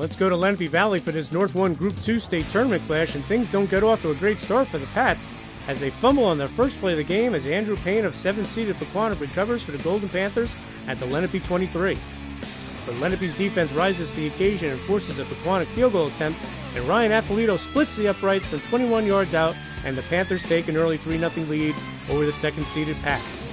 Let's go to Lenape Valley for this North 1 Group 2 state tournament clash, and things don't get off to a great start for the Pats as they fumble on their first play of the game as Andrew Payne of 7th-seeded Pequannock recovers for the Golden Panthers at the Lenape 23. But Lenape's defense rises to the occasion and forces a Pequannock field goal attempt, and Ryan Apolito splits the uprights from 21 yards out, and the Panthers take an early 3-0 lead over the 2nd-seeded Pats.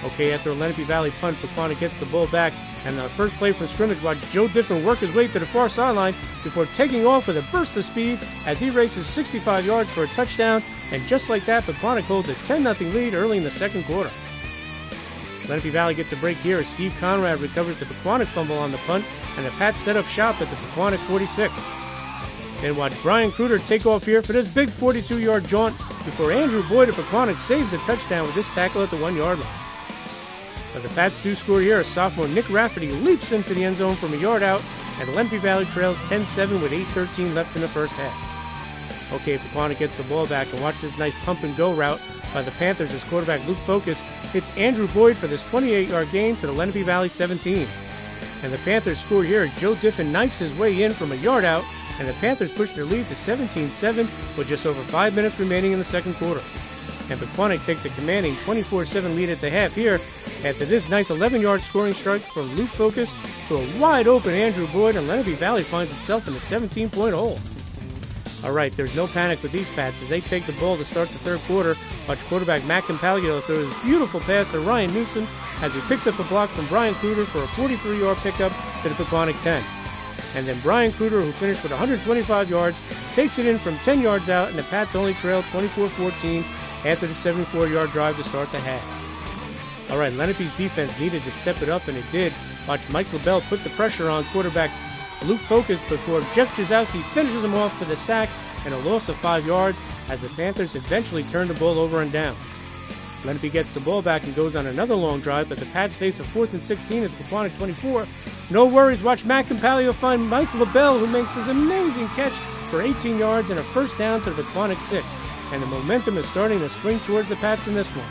Okay, after a Lenape Valley punt, Pequannock gets the ball back, and the first play from scrimmage watched Joe Diffin work his way to the far sideline before taking off with a burst of speed as he races 65 yards for a touchdown, and just like that, Pequannock holds a 10-0 lead early in the second quarter. Lenape Valley gets a break here as Steve Conrad recovers the Pequannock fumble on the punt, and the Pats set up shop at the Pequannock 46. Then watch Brian Kruder take off here for this big 42-yard jaunt before Andrew Boyd of Pequannock saves the touchdown with this tackle at the 1-yard line. But the Pats do score here as sophomore Nick Rafferty leaps into the end zone from a yard out, and Lenape Valley trails 10-7 with 8:13 left in the first half. Okay, Pequannock gets the ball back, and watch this nice pump-and-go route by the Panthers as quarterback Luke Focus hits Andrew Boyd for this 28-yard gain to the Lenape Valley 17. And the Panthers score here as Joe Diffin knifes his way in from a yard out, and the Panthers push their lead to 17-7 with just over 5 minutes remaining in the second quarter. And Pequannock takes a commanding 24-7 lead at the half here after this nice 11-yard scoring strike from Luke Focus to a wide-open Andrew Boyd, and Lenape Valley finds itself in a 17-point hole. All right, there's no panic with these Pats as they take the ball to start the third quarter. Watch quarterback Matt Campaglio throw his beautiful pass to Ryan Newsom as he picks up a block from Brian Kruder for a 43-yard pickup to the Pequannock 10. And then Brian Kruder, who finished with 125 yards, takes it in from 10 yards out, and the Pats only trail 24-14 after the 74-yard drive to start the half. All right, Lenape's defense needed to step it up, and it did. Watch Mike LaBelle put the pressure on quarterback Luke Focus before Jeff Jazowski finishes him off for the sack and a loss of 5 yards as the Panthers eventually turn the ball over on downs. Lenape gets the ball back and goes on another long drive, but the Pats face a 4th and 16 at the Pequannock 24. No worries, watch Matt Campaglio find Mike LaBelle, who makes this amazing catch for 18 yards and a first down to the Pequannock 6. And the momentum is starting to swing towards the Pats in this one.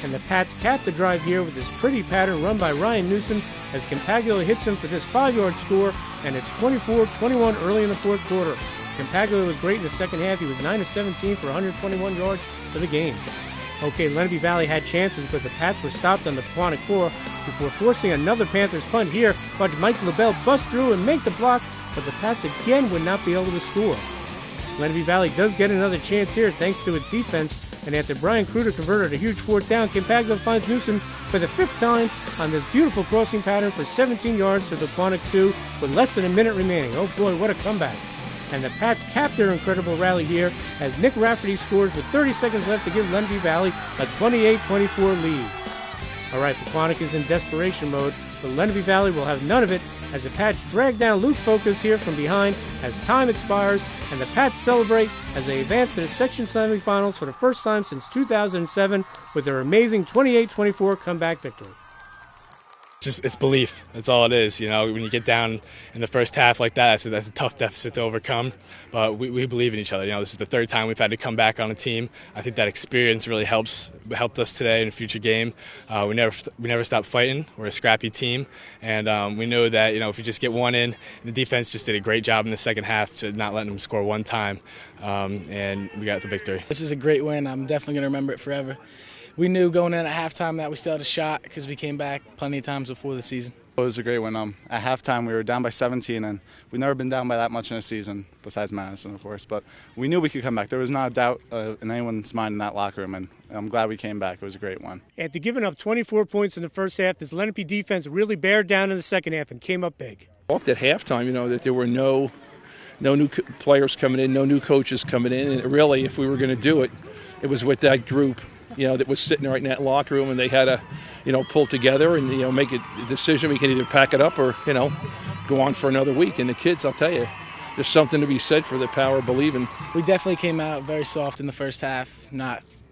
And the Pats cap the drive here with this pretty pattern run by Ryan Newsom as Campaglio hits him for this 5-yard score, and it's 24-21 early in the fourth quarter. Campaglio was great in the second half. He was 9-17 for 121 yards for the game. Okay, Lenape Valley had chances, but the Pats were stopped on the Pequannock 4 before forcing another Panthers punt here. Watch Mike LaBelle bust through and make the block, but the Pats again would not be able to score. Lenape Valley does get another chance here thanks to its defense, and after Brian Kruder converted a huge fourth down, Campaglio finds Newsom for the 5th time on this beautiful crossing pattern for 17 yards to the Pequannock 2 with less than a minute remaining. Oh boy, what a comeback. And the Pats cap their incredible rally here as Nick Rafferty scores with 30 seconds left to give Lenape Valley a 28-24 lead. All right, Pequannock is in desperation mode, but Lenape Valley will have none of it as the Pats drag down Luke Focus here from behind as time expires, and the Pats celebrate as they advance to the section semifinals for the first time since 2007 with their amazing 28-24 comeback victory. It's belief. That's all it is. You know, when you get down in the first half like that, that's a tough deficit to overcome. But we believe in each other. You know, this is the third time we've had to come back on a team. I think that experience really helped us today in a future game. We never stop fighting. We're a scrappy team, and we know that if you just get one in, the defense just did a great job in the second half to not letting them score one time, and we got the victory. This is a great win. I'm definitely going to remember it forever. We knew going in at halftime that we still had a shot because we came back plenty of times before the season. It was a great win. At halftime, we were down by 17, and we've never been down by that much in a season, besides Madison, of course. But we knew we could come back. There was not a doubt in anyone's mind in that locker room, and I'm glad we came back. It was a great one. After giving up 24 points in the first half, this Lenape defense really bared down in the second half and came up big. Talked at halftime, that there were no new players coming in, no new coaches coming in, and really, if we were going to do it, it was with that group that was sitting right in that locker room, and they had to, pull together and, make a decision. We can either pack it up or, go on for another week. And the kids, I'll tell you, there's something to be said for the power of believing. We definitely came out very soft in the first half.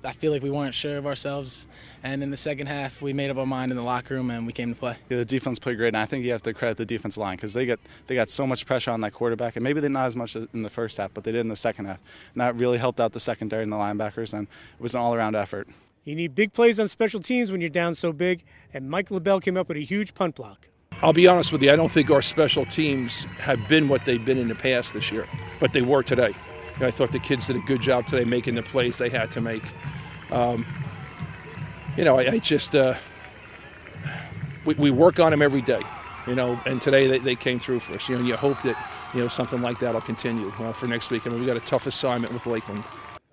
I feel like we weren't sure of ourselves. And in the second half, we made up our mind in the locker room and we came to play. Yeah, the defense played great, and I think you have to credit the defensive line because they got so much pressure on that quarterback, and maybe they not as much in the first half, but they did in the second half. And that really helped out the secondary and the linebackers, and it was an all-around effort. You need big plays on special teams when you're down so big, and Mike LaBelle came up with a huge punt block. I'll be honest with you, I don't think our special teams have been what they've been in the past this year, but they were today. I thought the kids did a good job today making the plays they had to make. We work on them every day, and today they came through for us. And you hope that something like that will continue for next week. I mean, we got a tough assignment with Lakeland.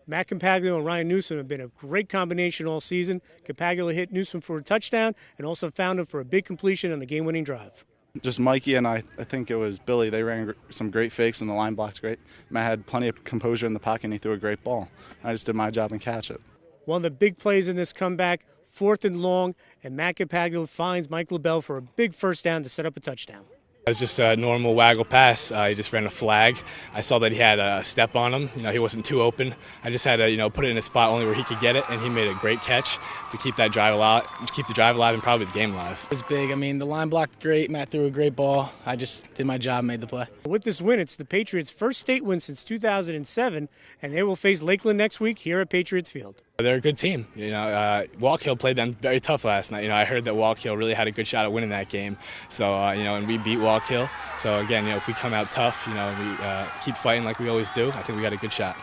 Matt Campagnolo and Ryan Newsom have been a great combination all season. Campagnolo hit Newsom for a touchdown and also found him for a big completion on the game-winning drive. Just Mikey and I think it was Billy, they ran some great fakes and the line block's great. Matt had plenty of composure in the pocket and he threw a great ball. I just did my job and catch it. One of the big plays in this comeback, 4th and long, and Matt Campagnolo finds Mike LaBelle for a big first down to set up a touchdown. It was just a normal waggle pass. He just ran a flag. I saw that he had a step on him. He wasn't too open. I just had to, put it in a spot only where he could get it, and he made a great catch to keep that drive alive, and probably the game alive. It was big. I mean, the line blocked great. Matt threw a great ball. I just did my job, made the play. With this win, it's the Patriots' first state win since 2007, and they will face Lakeland next week here at Patriots Field. They're a good team. Walk Hill played them very tough last night. I heard that Walk Hill really had a good shot at winning that game. So, and we beat Walk Hill. So, again, if we come out tough, we keep fighting like we always do, I think we got a good shot.